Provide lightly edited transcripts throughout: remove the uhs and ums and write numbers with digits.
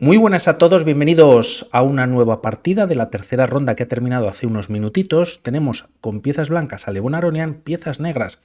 Muy buenas a todos, bienvenidos a una nueva partida de la tercera ronda que ha terminado hace unos minutitos. Tenemos con piezas blancas a Levon Aronian, piezas negras.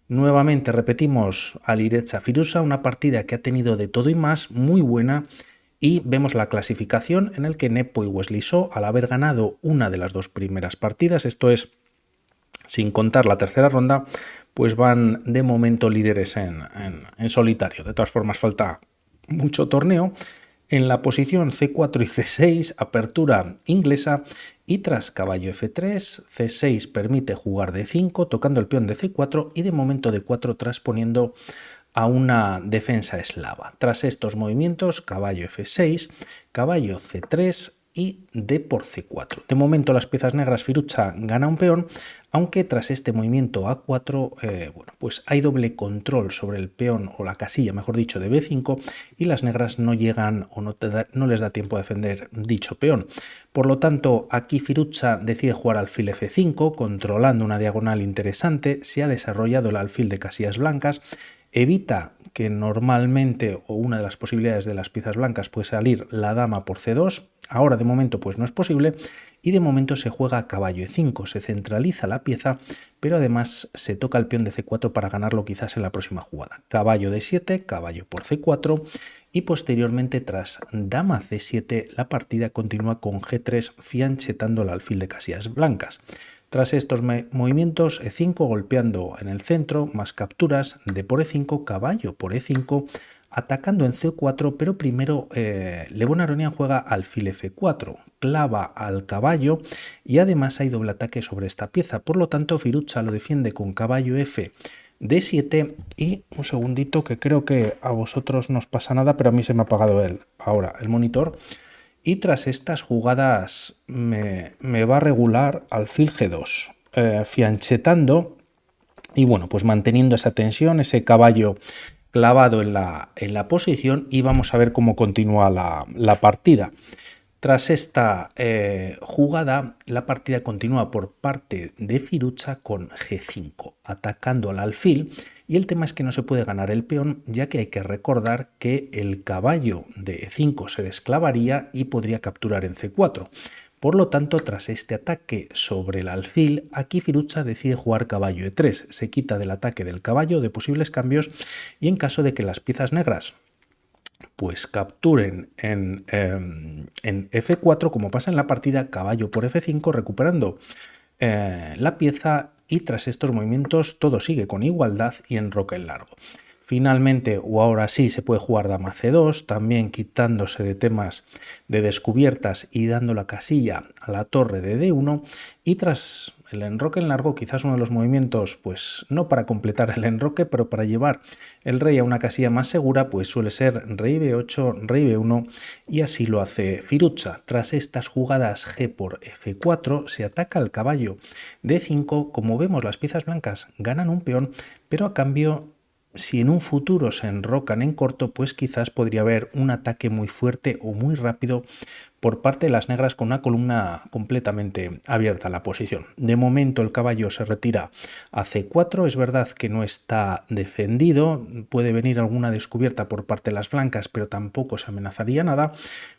Nuevamente repetimos a Liretsa Firuza, una partida que ha tenido de todo y más, muy buena. Y vemos la clasificación en el que Nepo y Wesley So, al haber ganado una de las dos primeras partidas, esto es sin contar la tercera ronda, pues van de momento líderes en solitario. De todas formas, falta mucho torneo. En la posición C4 y C6, apertura inglesa, y tras caballo F3, C6 permite jugar D5, tocando el peón de C4 y de momento D4 transponiendo a una defensa eslava. Tras estos movimientos, caballo F6, caballo C3 y D por C4. De momento las piezas negras Firuza gana un peón, aunque tras este movimiento A4, pues hay doble control sobre el peón o la casilla, mejor dicho, de B5 y las negras no llegan o no les da tiempo a defender dicho peón. Por lo tanto, aquí Firuza decide jugar alfil F5, controlando una diagonal interesante. Se ha desarrollado el alfil de casillas blancas, evita que normalmente o una de las posibilidades de las piezas blancas puede salir la dama por C2, ahora de momento pues no es posible y de momento se juega a caballo E5, se centraliza la pieza pero además se toca el peón de C4 para ganarlo quizás en la próxima jugada. Caballo D7, caballo por C4 y posteriormente tras dama C7 la partida continúa con G3 fianchetando el alfil de casillas blancas. Tras estos movimientos, E5 golpeando en el centro, más capturas, D por E5, caballo por E5, atacando en C4, pero primero Levon Aronian juega alfil F4, clava al caballo y además hay doble ataque sobre esta pieza. Por lo tanto, Firuza lo defiende con caballo F, D7 y un segundito que creo que a vosotros no os pasa nada, pero a mí se me ha apagado ahora el monitor. Y tras estas jugadas me va a regular alfil G2, fianchetando y bueno, pues manteniendo esa tensión, ese caballo clavado en la posición y vamos a ver cómo continúa la partida. Tras esta jugada, la partida continúa por parte de Firuza con G5, atacando al alfil, y el tema es que no se puede ganar el peón, ya que hay que recordar que el caballo de E5 se desclavaría y podría capturar en C4. Por lo tanto, tras este ataque sobre el alfil, aquí Firuza decide jugar caballo E3, se quita del ataque del caballo de posibles cambios y en caso de que las piezas negras pues capturen en F4, como pasa en la partida, caballo por F5, recuperando la pieza y tras estos movimientos todo sigue con igualdad y enroque en largo. Finalmente, o ahora sí, se puede jugar dama C2, también quitándose de temas de descubiertas y dando la casilla a la torre de D1 y tras el enroque en largo, quizás uno de los movimientos, pues no para completar el enroque, pero para llevar el rey a una casilla más segura, pues suele ser rey B8, rey B1 y así lo hace Firuza. Tras estas jugadas G por F4 se ataca al caballo D5, como vemos las piezas blancas ganan un peón, pero a cambio si en un futuro se enrocan en corto, pues quizás podría haber un ataque muy fuerte o muy rápido por parte de las negras con una columna completamente abierta a la posición. De momento el caballo se retira a C4, es verdad que no está defendido, puede venir alguna descubierta por parte de las blancas, pero tampoco se amenazaría nada,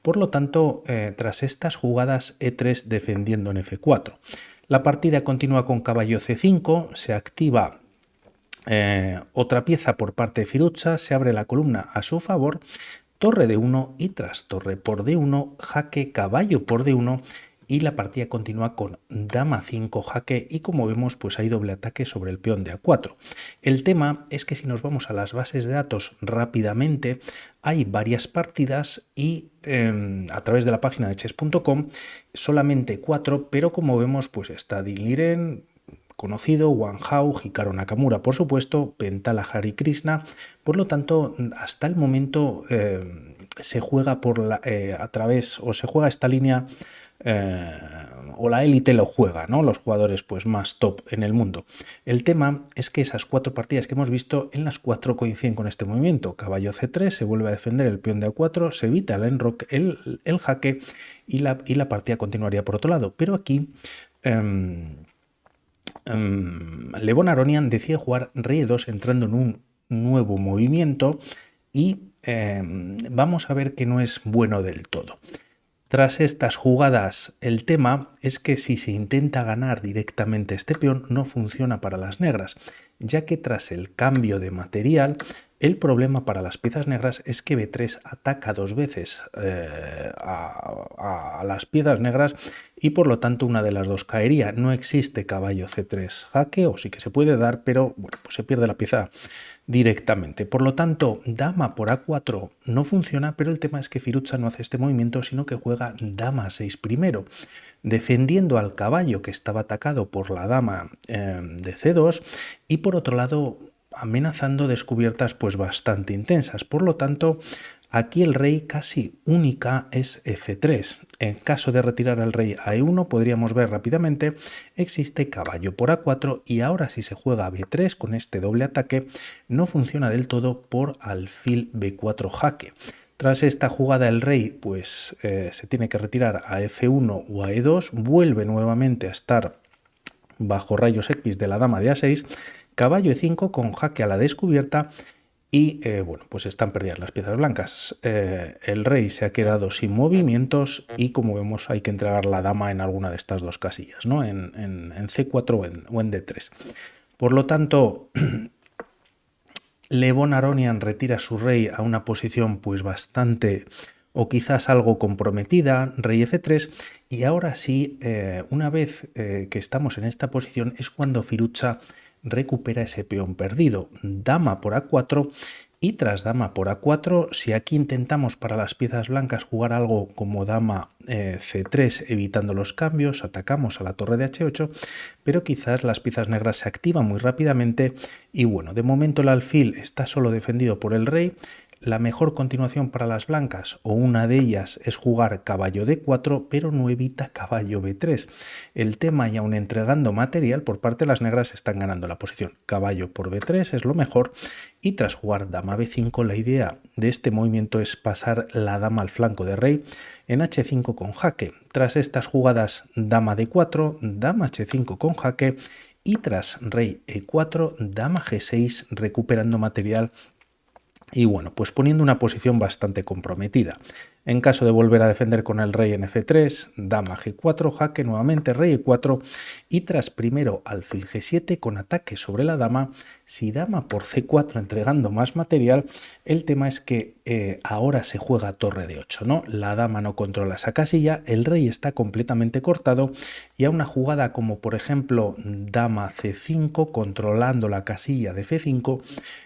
por lo tanto, tras estas jugadas E3 defendiendo en F4. La partida continúa con caballo C5, se activa otra pieza por parte de Firuza, se abre la columna a su favor, torre D1 y tras torre por D1, jaque caballo por D1 y la partida continúa con dama 5 jaque y como vemos pues hay doble ataque sobre el peón de A4. El tema es que si nos vamos a las bases de datos rápidamente hay varias partidas y a través de la página de chess.com solamente 4, pero como vemos pues está Dean Liren, conocido, Wang Hao, Hikaru Nakamura, por supuesto, Pentala Hari Krishna. Por lo tanto, hasta el momento se juega a través o se juega esta línea o la élite lo juega, ¿no? Los jugadores pues más top en el mundo. El tema es que esas 4 partidas que hemos visto, en las 4 coinciden con este movimiento. Caballo C3, se vuelve a defender el peón de A4, se evita el jaque y la partida continuaría por otro lado. Pero aquí Levon Aronian decide jugar rey E2 entrando en un nuevo movimiento y vamos a ver que no es bueno del todo. Tras estas jugadas, el tema es que si se intenta ganar directamente este peón, no funciona para las negras, ya que tras el cambio de material, el problema para las piezas negras es que B3 ataca dos veces a las piezas negras y por lo tanto una de las dos caería. No existe caballo C3 jaque, o sí que se puede dar, pero bueno, pues se pierde la pieza directamente. Por lo tanto, dama por A4 no funciona, pero el tema es que Firuza no hace este movimiento, sino que juega dama 6 primero, defendiendo al caballo que estaba atacado por la dama de C2 y por otro lado amenazando descubiertas pues bastante intensas. Por lo tanto, aquí el rey casi única es F3. En caso de retirar al rey a E1 podríamos ver rápidamente existe caballo por A4 y ahora si se juega a B3 con este doble ataque no funciona del todo por alfil B4 jaque. Tras esta jugada el rey pues se tiene que retirar a F1 o a E2, vuelve nuevamente a estar bajo rayos X de la dama de A6, caballo E5 con jaque a la descubierta y bueno, pues están perdidas las piezas blancas. El rey se ha quedado sin movimientos y como vemos hay que entregar la dama en alguna de estas dos casillas, ¿no? En C4 o en D3. Por lo tanto, Levon Aronian retira a su rey a una posición pues bastante o quizás algo comprometida, rey F3, y ahora sí, una vez que estamos en esta posición es cuando Firuza recupera ese peón perdido, dama por A4 y tras dama por A4, si aquí intentamos para las piezas blancas jugar algo como dama C3 evitando los cambios, atacamos a la torre de H8, pero quizás las piezas negras se activan muy rápidamente y bueno, de momento el alfil está solo defendido por el rey. La mejor continuación para las blancas o una de ellas es jugar caballo D4, pero no evita caballo B3. El tema y aún entregando material por parte de las negras están ganando la posición. Caballo por B3 es lo mejor y tras jugar dama B5 la idea de este movimiento es pasar la dama al flanco de rey en H5 con jaque. Tras estas jugadas dama D4, dama H5 con jaque y tras rey E4, dama G6 recuperando material y bueno, pues poniendo una posición bastante comprometida. En caso de volver a defender con el rey en F3, dama G4, jaque nuevamente, rey E4 y tras primero alfil G7 con ataque sobre la dama, si dama por C4 entregando más material, el tema es que ahora se juega torre de 8, ¿no? La dama no controla esa casilla, el rey está completamente cortado y a una jugada como por ejemplo dama C5 controlando la casilla de F5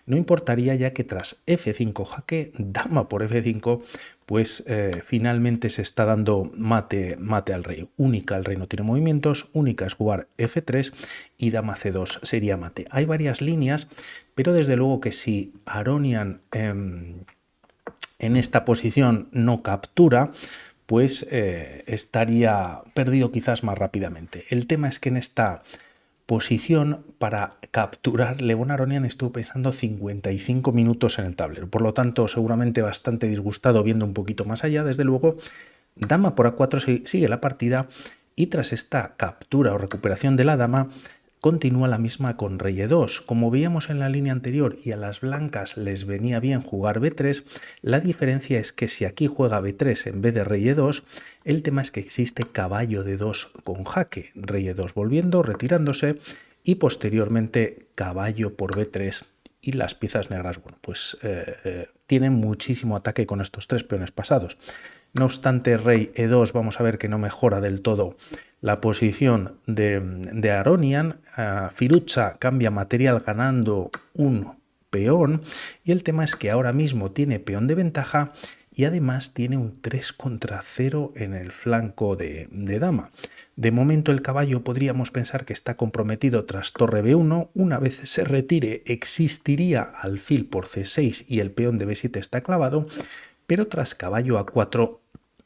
no importaría ya que tras F5 jaque, dama por F5 pues finalmente se está dando mate al rey. Única, el rey no tiene movimientos, única es jugar F3 y dama C2 sería mate. Hay varias líneas, pero desde luego que si Aronian en esta posición no captura, pues estaría perdido quizás más rápidamente. El tema es que en esta posición para capturar, Levon Aronian estuvo pensando 55 minutos en el tablero, por lo tanto seguramente bastante disgustado viendo un poquito más allá. Desde luego, dama por A4 sigue la partida y tras esta captura o recuperación de la dama continúa la misma con rey E2. Como veíamos en la línea anterior y a las blancas les venía bien jugar B3, la diferencia es que si aquí juega B3 en vez de rey E2, el tema es que existe caballo D2 con jaque, rey E2 volviendo, retirándose y posteriormente caballo por B3 y las piezas negras, bueno, pues tienen muchísimo ataque con estos tres peones pasados. No obstante, rey E2 vamos a ver que no mejora del todo la posición de Aronian. Firuza cambia material ganando un peón y el tema es que ahora mismo tiene peón de ventaja y además tiene un 3 contra 0 en el flanco de dama. De momento el caballo podríamos pensar que está comprometido tras torre B1, una vez se retire existiría alfil por C6 y el peón de B7 está clavado, pero tras caballo A4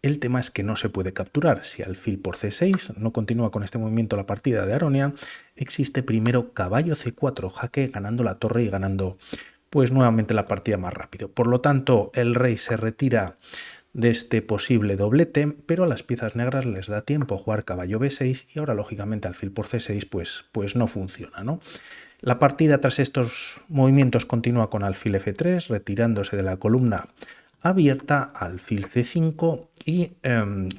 el tema es que no se puede capturar. Si alfil por C6 no continúa con este movimiento la partida de Aronian, existe primero caballo C4 jaque ganando la torre y ganando pues nuevamente la partida más rápido. Por lo tanto el rey se retira de este posible doblete, pero a las piezas negras les da tiempo a jugar caballo B6 y ahora lógicamente alfil por C6 pues no funciona, ¿no? La partida tras estos movimientos continúa con alfil F3, retirándose de la columna abierta, alfil C5 y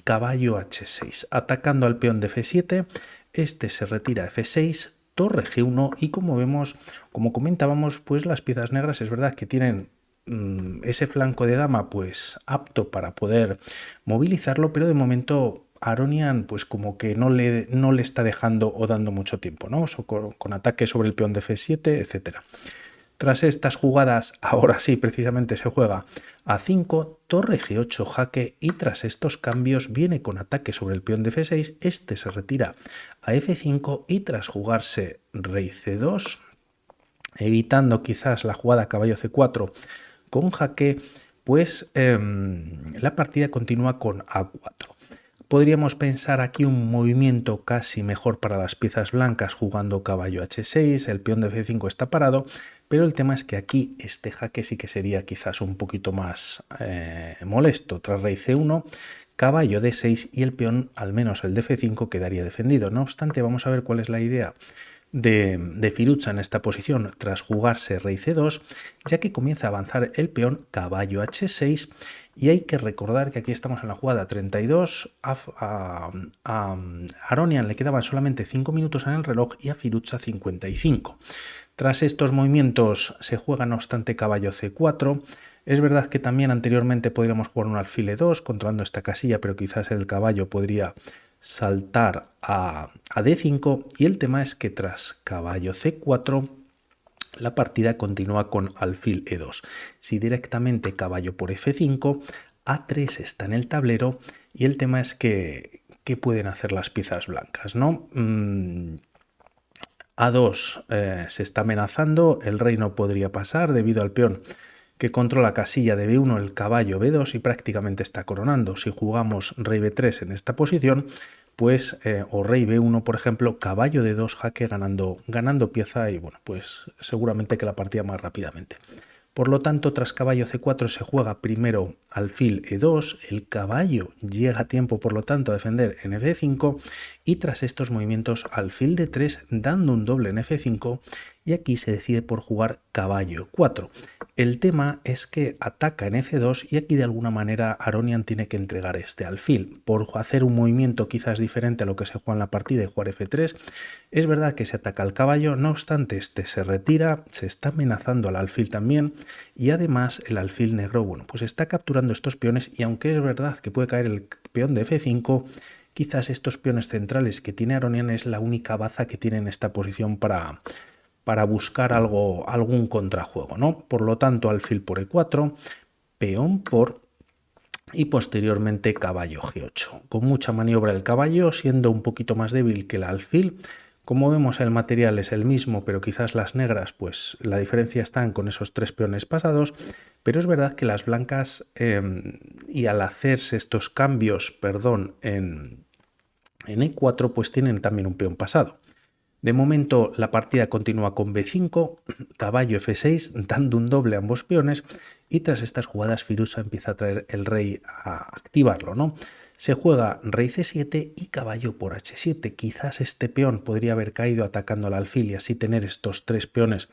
caballo H6. Atacando al peón de F7, este se retira a F6, torre G1 y como vemos, como comentábamos, pues las piezas negras es verdad que tienen ese flanco de dama pues apto para poder movilizarlo, pero de momento Aronian pues como que no le está dejando o dando mucho tiempo, ¿no? Con ataque sobre el peón de F7, etcétera. Tras estas jugadas, ahora sí, precisamente se juega A5, torre G8, jaque, y tras estos cambios viene con ataque sobre el peón de F6, este se retira a F5 y tras jugarse rey C2, evitando quizás la jugada caballo C4 con jaque, pues la partida continúa con A4. Podríamos pensar aquí un movimiento casi mejor para las piezas blancas jugando caballo H6, el peón de F5 está parado, pero el tema es que aquí este jaque sí que sería quizás un poquito más molesto. Tras rey C1, caballo D6 y el peón, al menos el de F5, quedaría defendido. No obstante, vamos a ver cuál es la idea de Firuza en esta posición tras jugarse rey C2, ya que comienza a avanzar el peón caballo H6 y hay que recordar que aquí estamos en la jugada 32, a Aronian le quedaban solamente 5 minutos en el reloj y a Firuza 55. Tras estos movimientos se juega no obstante caballo C4. Es verdad que también anteriormente podríamos jugar un alfil E2 controlando esta casilla, pero quizás el caballo podría saltar a D5 y el tema es que tras caballo C4 la partida continúa con alfil E2. Si directamente caballo por F5, A3 está en el tablero y el tema es que ¿qué pueden hacer las piezas blancas, ¿no? A2 se está amenazando, el rey no podría pasar debido al peón que controla casilla de B1, el caballo B2 y prácticamente está coronando. Si jugamos rey B3 en esta posición, pues, o rey B1, por ejemplo, caballo D2, jaque ganando pieza y bueno, pues seguramente que la partida más rápidamente. Por lo tanto, tras caballo C4 se juega primero alfil E2, el caballo llega a tiempo, por lo tanto, a defender en F5 y tras estos movimientos alfil D3 dando un doble en F5 y aquí se decide por jugar caballo 4. El tema es que ataca en F2 y aquí de alguna manera Aronian tiene que entregar este alfil. Por hacer un movimiento quizás diferente a lo que se juega en la partida y jugar F3, es verdad que se ataca al caballo, no obstante este se retira, se está amenazando al alfil también y además el alfil negro, bueno, pues está capturando estos peones y aunque es verdad que puede caer el peón de F5, quizás estos peones centrales que tiene Aronian es la única baza que tiene en esta posición para buscar algún contrajuego, ¿no? Por lo tanto, alfil por E4, peón por y posteriormente caballo G8. Con mucha maniobra el caballo, siendo un poquito más débil que el alfil. Como vemos, el material es el mismo, pero quizás las negras, pues la diferencia están con esos tres peones pasados. Pero es verdad que las blancas, y al hacerse estos cambios, en E4, pues tienen también un peón pasado. De momento la partida continúa con B5, caballo F6, dando un doble a ambos peones y tras estas jugadas Firuza empieza a traer el rey a activarlo, ¿no? Se juega rey C7 y caballo por H7. Quizás este peón podría haber caído atacando al alfil y así tener estos tres peones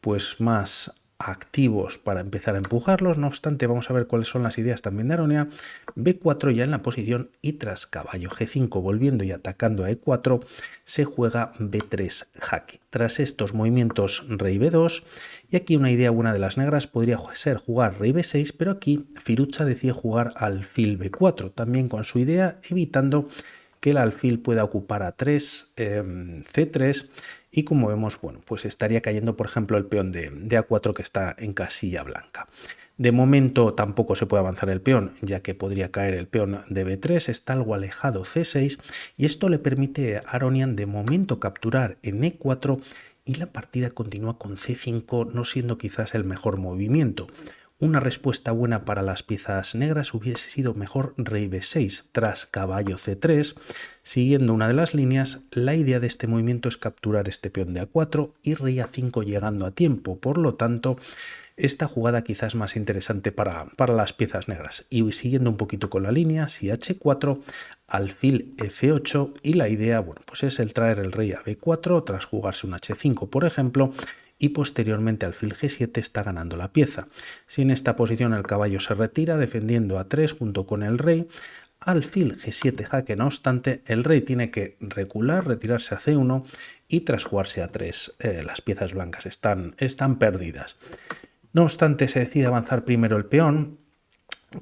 pues más activos para empezar a empujarlos. No obstante, vamos a ver cuáles son las ideas también de Aronian. B4 ya en la posición y tras caballo G5 volviendo y atacando a E4 se juega B3 jaque. Tras estos movimientos rey B2 y aquí una idea buena de las negras podría ser jugar rey B6, pero aquí Firuza decide jugar alfil B4 también con su idea evitando que el alfil pueda ocupar A3, C3 y como vemos, bueno, pues estaría cayendo por ejemplo el peón de A4 que está en casilla blanca. De momento tampoco se puede avanzar el peón, ya que podría caer el peón de B3, está algo alejado C6 y esto le permite a Aronian de momento capturar en E4 y la partida continúa con C5, no siendo quizás el mejor movimiento. Una respuesta buena para las piezas negras hubiese sido mejor rey b6 tras caballo c3. Siguiendo una de las líneas, la idea de este movimiento es capturar este peón de a4 y rey a5 llegando a tiempo. Por lo tanto, esta jugada quizás más interesante para las piezas negras. Y siguiendo un poquito con la línea, si h4, alfil f8 y la idea, bueno, pues es el traer el rey a b4 tras jugarse un h5, por ejemplo, y posteriormente alfil g7 está ganando la pieza. Si en esta posición el caballo se retira defendiendo a3 junto con el rey, alfil g7 jaque, no obstante, el rey tiene que recular, retirarse a c1 y tras jugarse a 3 las piezas blancas están perdidas. No obstante, se decide avanzar primero el peón.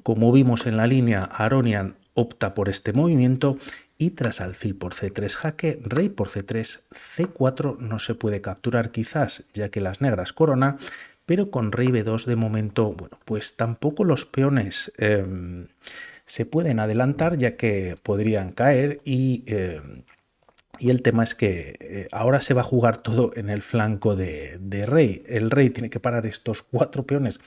Como vimos en la línea, Aronian opta por este movimiento y tras alfil por c3 jaque, rey por c3, c4 no se puede capturar quizás, ya que las negras coronan, pero con rey b2 de momento, bueno, pues tampoco los peones se pueden adelantar, ya que podrían caer y el tema es que ahora se va a jugar todo en el flanco de rey. El rey tiene que parar estos 4 peones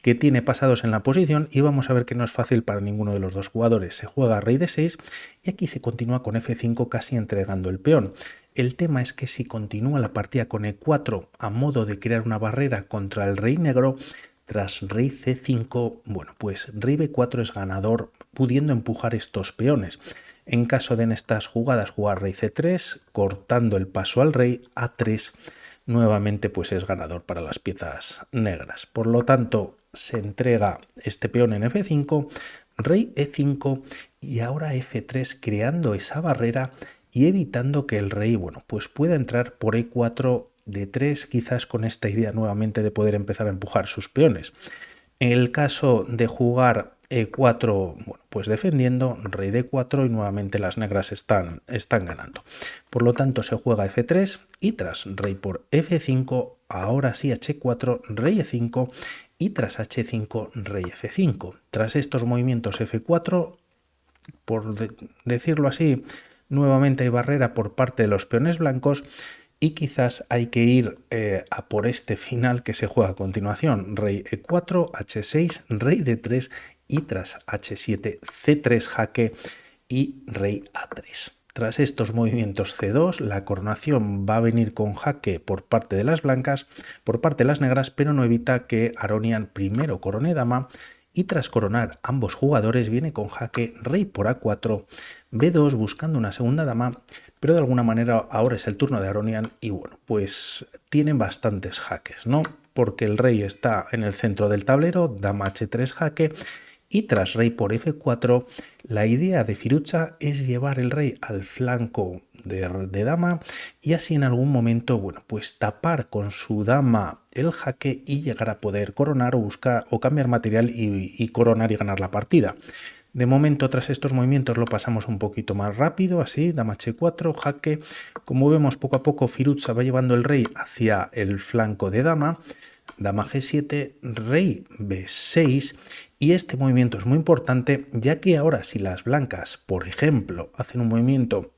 que tiene pasados en la posición y vamos a ver que no es fácil para ninguno de los dos jugadores. Se juega rey d6 y aquí se continúa con f5 casi entregando el peón. El tema es que si continúa la partida con e4 a modo de crear una barrera contra el rey negro, tras rey c5, bueno, pues rey b4 es ganador pudiendo empujar estos peones. En caso de en estas jugadas jugar rey c3, cortando el paso al rey, a3 nuevamente pues es ganador para las piezas negras. Por lo tanto, se entrega este peón en f5, rey e5 y ahora f3 creando esa barrera y evitando que el rey, bueno, pues pueda entrar por e4 d3, quizás con esta idea nuevamente de poder empezar a empujar sus peones. En el caso de jugar e4, bueno, pues defendiendo, rey d4 y nuevamente las negras están ganando. Por lo tanto se juega f3 y tras rey por f5, ahora sí h4, rey e5 y tras h5, rey f5. Tras estos movimientos f4, por decirlo así, nuevamente hay barrera por parte de los peones blancos y quizás hay que ir a por este final que se juega a continuación. Rey e4, h6, rey d3 y tras h7, c3 jaque y rey a3. Tras estos movimientos c2, la coronación va a venir con jaque por parte de las blancas, por parte de las negras, pero no evita que Aronian primero corone dama y tras coronar ambos jugadores viene con jaque rey por a4, b2 buscando una segunda dama, pero de alguna manera ahora es el turno de Aronian y bueno, pues tienen bastantes jaques, ¿no? Porque el rey está en el centro del tablero, dama h3 jaque, y tras rey por f4, la idea de Firuza es llevar el rey al flanco de dama y así en algún momento, bueno, pues tapar con su dama el jaque y llegar a poder coronar o buscar o cambiar material y coronar y ganar la partida. De momento, tras estos movimientos lo pasamos un poquito más rápido, así, dama h4, jaque. Como vemos, poco a poco Firuza va llevando el rey hacia el flanco de dama, dama g7, rey b6, y este movimiento es muy importante, ya que ahora si las blancas, por ejemplo, hacen un movimiento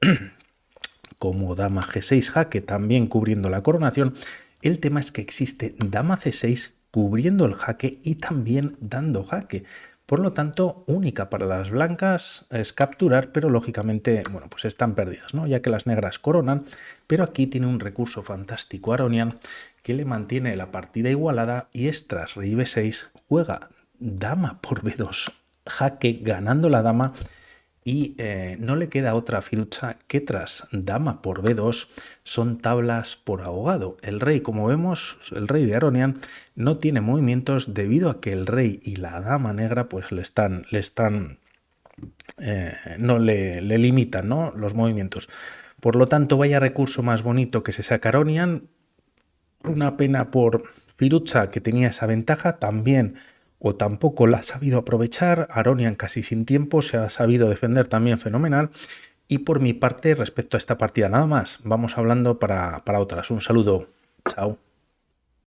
como dama g6 jaque, también cubriendo la coronación, el tema es que existe dama c6 cubriendo el jaque y también dando jaque. Por lo tanto, única para las blancas es capturar, pero lógicamente, bueno, pues están perdidas, ¿no? Ya que las negras coronan, pero aquí tiene un recurso fantástico Aronian que le mantiene la partida igualada y es tras rey b6, juega dama por b2, jaque ganando la dama y no le queda otra a Firuza que tras dama por b2 son tablas por ahogado. El rey, como vemos, el rey de Aronian no tiene movimientos debido a que el rey y la dama negra pues no le limitan, ¿no?, los movimientos. Por lo tanto, vaya recurso más bonito que se saca Aronian. Una pena por Firuza, que tenía esa ventaja, también o tampoco la ha sabido aprovechar. Aronian casi sin tiempo, se ha sabido defender también fenomenal. Y por mi parte, respecto a esta partida nada más, vamos hablando para otras. Un saludo, chao.